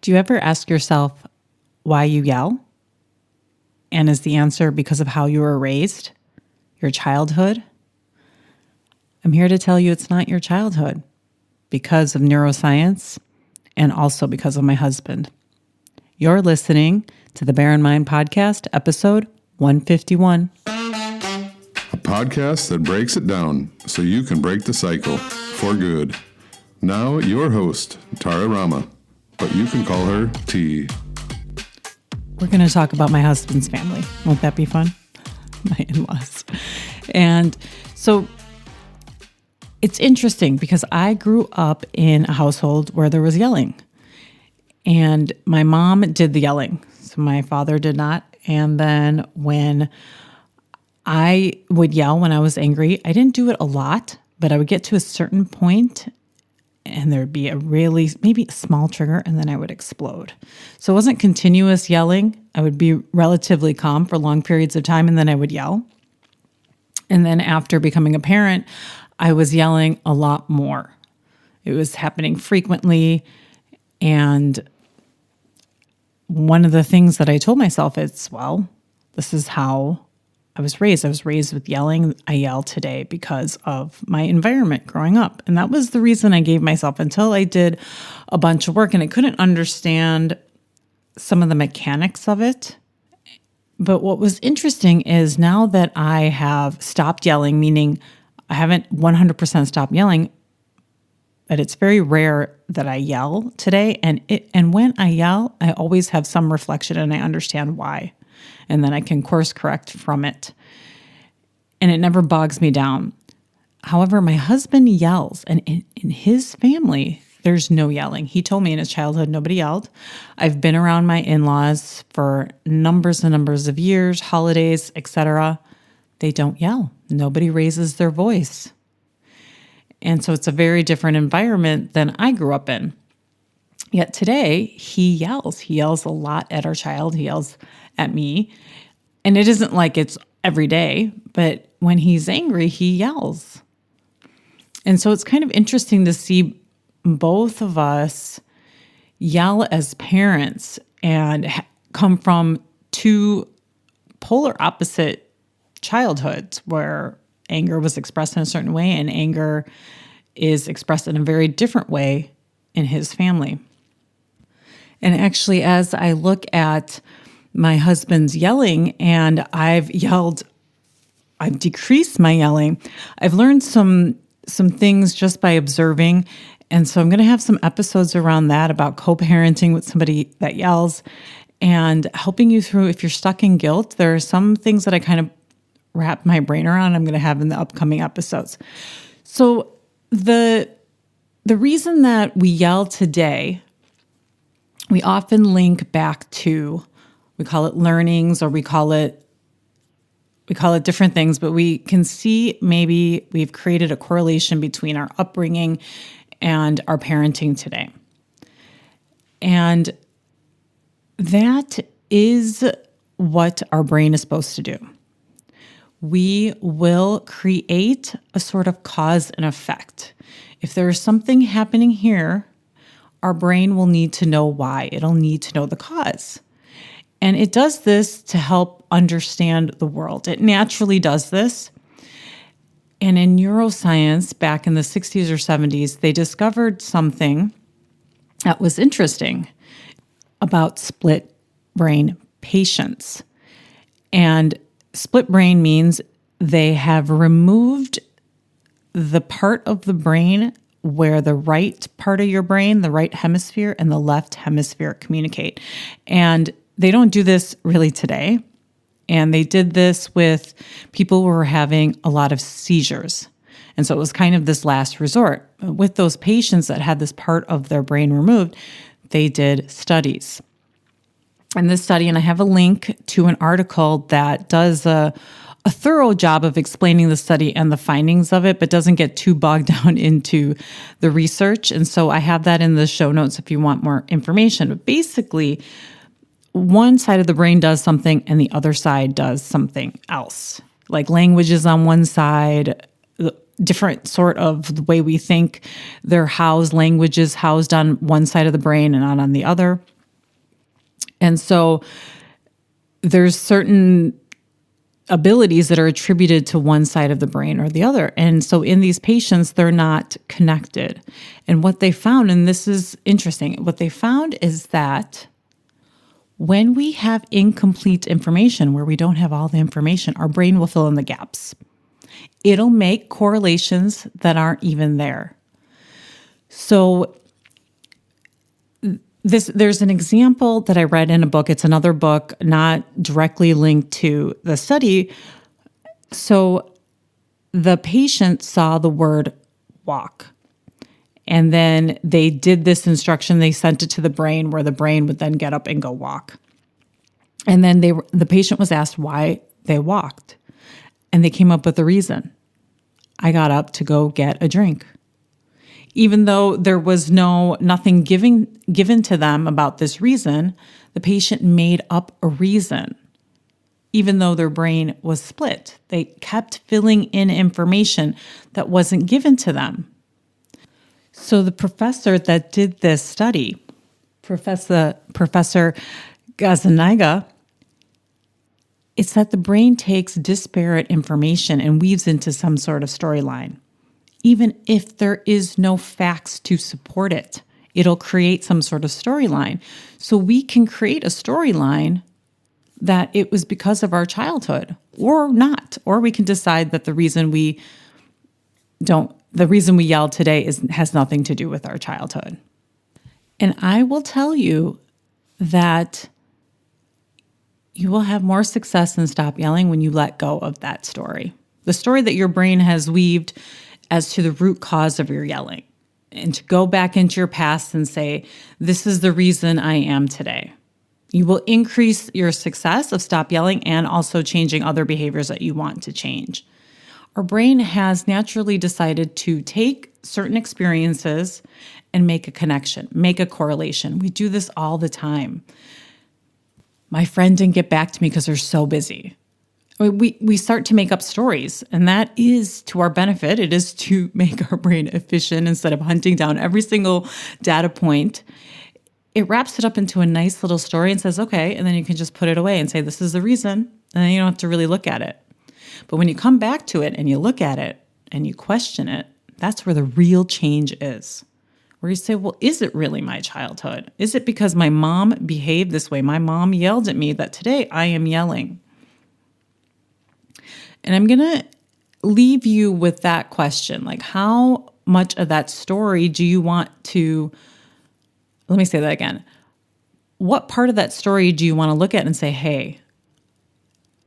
Do you ever ask yourself why you yell? And is the answer because of how you were raised, your childhood? I'm here to tell you it's not your childhood because of neuroscience and also because of my husband. You're listening to the Bear in Mind Podcast, episode 151. A podcast that breaks it down so you can break the cycle for good. Now, your host, Tara Rama, but you can call her T. We're going to talk about my husband's family. Won't that be fun? My in-laws. And so it's interesting because I grew up in a household where there was yelling. And my mom did the yelling. So my father did not. And then when I would yell when I was angry, I didn't do it a lot, but I would get to a certain point and there'd be a really, maybe a small trigger, and then I would explode. So it wasn't continuous yelling. I would be relatively calm for long periods of time, and then I would yell. And then after becoming a parent, I was yelling a lot more. It was happening frequently. And one of the things that I told myself is, well, this is how I was raised. I was raised with yelling. I yell today because of my environment growing up. And that was the reason I gave myself until I did a bunch of work and I couldn't understand some of the mechanics of it. But what was interesting is now that I have stopped yelling, meaning I haven't 100% stopped yelling, but it's very rare that I yell today. And when I yell, I always have some reflection and I understand why. And then I can course correct from it. And it never bogs me down. However, my husband yells, and in his family, there's no yelling. He told me in his childhood, nobody yelled. I've been around my in-laws for numbers and numbers of years, holidays, etc. They don't yell. Nobody raises their voice. And so it's a very different environment than I grew up in. Yet today, he yells. He yells a lot at our child. He yells at me. And it isn't like it's every day, but when he's angry, he yells. And so it's kind of interesting to see both of us yell as parents and come from two polar opposite childhoods where anger was expressed in a certain way and anger is expressed in a very different way in his family. And actually, as I look at my husband's yelling and I've decreased my yelling, I've learned some things just by observing. And so I'm going to have some episodes around that about co-parenting with somebody that yells and helping you through if you're stuck in guilt. There are some things that I kind of wrap my brain around I'm going to have in the upcoming episodes. So the reason that we yell today, we often link back to, we call it learnings or we call it different things, but we can see maybe we've created a correlation between our upbringing and our parenting today. And that is what our brain is supposed to do. We will create a sort of cause and effect. If there is something happening here, our brain will need to know why. It'll need to know the cause. And it does this to help understand the world. It naturally does this. And in neuroscience, back in the 60s or 70s, they discovered something that was interesting about split brain patients. And split brain means they have removed the part of the brain where the right part of your brain, the right hemisphere, and the left hemisphere communicate. And they don't do this really today. And they did this with people who were having a lot of seizures. And so it was kind of this last resort. With those patients that had this part of their brain removed, they did studies. And this study, and I have a link to an article that does a thorough job of explaining the study and the findings of it, but doesn't get too bogged down into the research. And so I have that in the show notes if you want more information. But basically, one side of the brain does something and the other side does something else. Like language is on one side, different sort of the way we think. They're housed, language is housed on one side of the brain and not on the other. And so there's certain abilities that are attributed to one side of the brain or the other. And so in these patients, they're not connected. And what they found, and this is interesting, what they found is that when we have incomplete information, where we don't have all the information, our brain will fill in the gaps. It'll make correlations that aren't even there. So there's an example that I read in a book. It's another book, not directly linked to the study. So the patient saw the word walk. And then they did this instruction. They sent it to the brain, where the brain would then get up and go walk. And then the patient was asked why they walked. And they came up with a reason. I got up to go get a drink. Even though there was nothing given to them about this reason, the patient made up a reason. Even though their brain was split, they kept filling in information that wasn't given to them. So the professor that did this study, Professor Gazzaniga, it's that the brain takes disparate information and weaves into some sort of storyline. Even if there is no facts to support it, it'll create some sort of storyline. So we can create a storyline that it was because of our childhood or not. Or we can decide that the reason we yell today has nothing to do with our childhood. And I will tell you that you will have more success in Stop Yelling when you let go of that story. The story that your brain has weaved as to the root cause of your yelling, and to go back into your past and say, this is the reason I am today. You will increase your success of Stop Yelling and also changing other behaviors that you want to change. Our brain has naturally decided to take certain experiences and make a connection, make a correlation. We do this all the time. My friend didn't get back to me because they're so busy. We start to make up stories, and that is to our benefit. It is to make our brain efficient instead of hunting down every single data point. It wraps it up into a nice little story and says, okay, and then you can just put it away and say, this is the reason, and then you don't have to really look at it. But when you come back to it and you look at it and you question it, that's where the real change is. Where you say, well, is it really my childhood? Is it because my mom behaved this way? My mom yelled at me that today I am yelling. And I'm going to leave you with that question. Like, how much of that story do you want to, let me say that again. What part of that story do you want to look at and say, hey,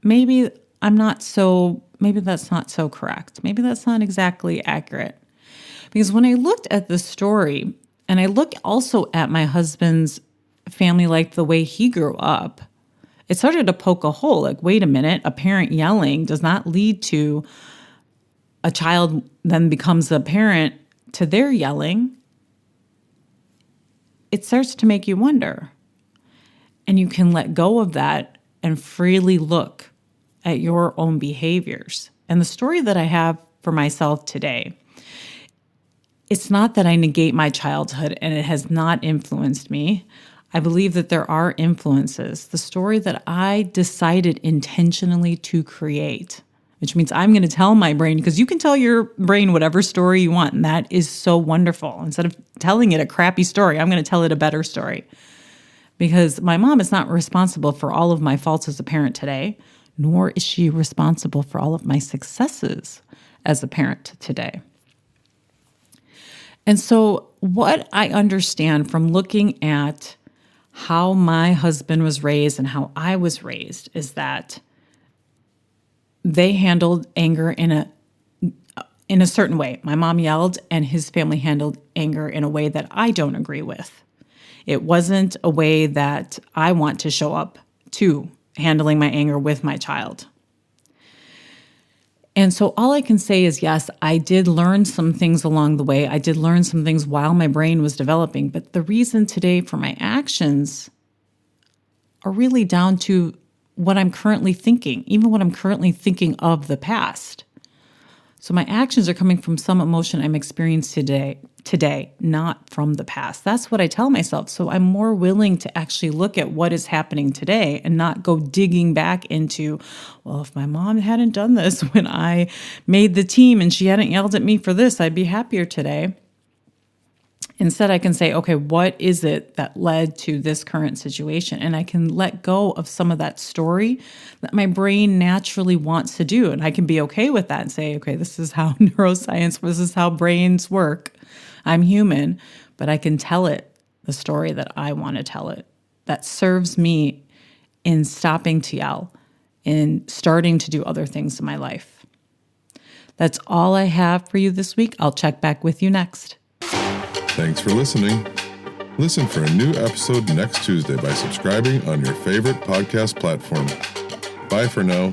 maybe that's not so correct. Maybe that's not exactly accurate. Because when I looked at the story, and I look also at my husband's family, like the way he grew up, it started to poke a hole. Like, wait a minute, a parent yelling does not lead to a child then becomes a parent to their yelling. It starts to make you wonder. And you can let go of that and freely look at your own behaviors. And the story that I have for myself today, it's not that I negate my childhood and it has not influenced me. I believe that there are influences. The story that I decided intentionally to create, which means I'm going to tell my brain, because you can tell your brain whatever story you want, and that is so wonderful. Instead of telling it a crappy story, I'm going to tell it a better story. Because my mom is not responsible for all of my faults as a parent today, nor is she responsible for all of my successes as a parent today. And so what I understand from looking at how my husband was raised and how I was raised is that they handled anger in a certain way. My mom yelled, and his family handled anger in a way that I don't agree with. It wasn't a way that I want to show up to handling my anger with my child. And so all I can say is, yes, I did learn some things along the way. I did learn some things while my brain was developing. But the reason today for my actions are really down to what I'm currently thinking, even what I'm currently thinking of the past. So my actions are coming from some emotion I'm experiencing today, not from the past. That's what I tell myself. So I'm more willing to actually look at what is happening today and not go digging back into, well, if my mom hadn't done this when I made the team and she hadn't yelled at me for this, I'd be happier today. Instead, I can say, okay, what is it that led to this current situation? And I can let go of some of that story that my brain naturally wants to do. And I can be okay with that and say, okay, this is how neuroscience, this is how brains work. I'm human, but I can tell it the story that I want to tell it, that serves me in stopping to yell, in starting to do other things in my life. That's all I have for you this week. I'll check back with you next. Thanks for listening. Listen for a new episode next Tuesday by subscribing on your favorite podcast platform. Bye for now.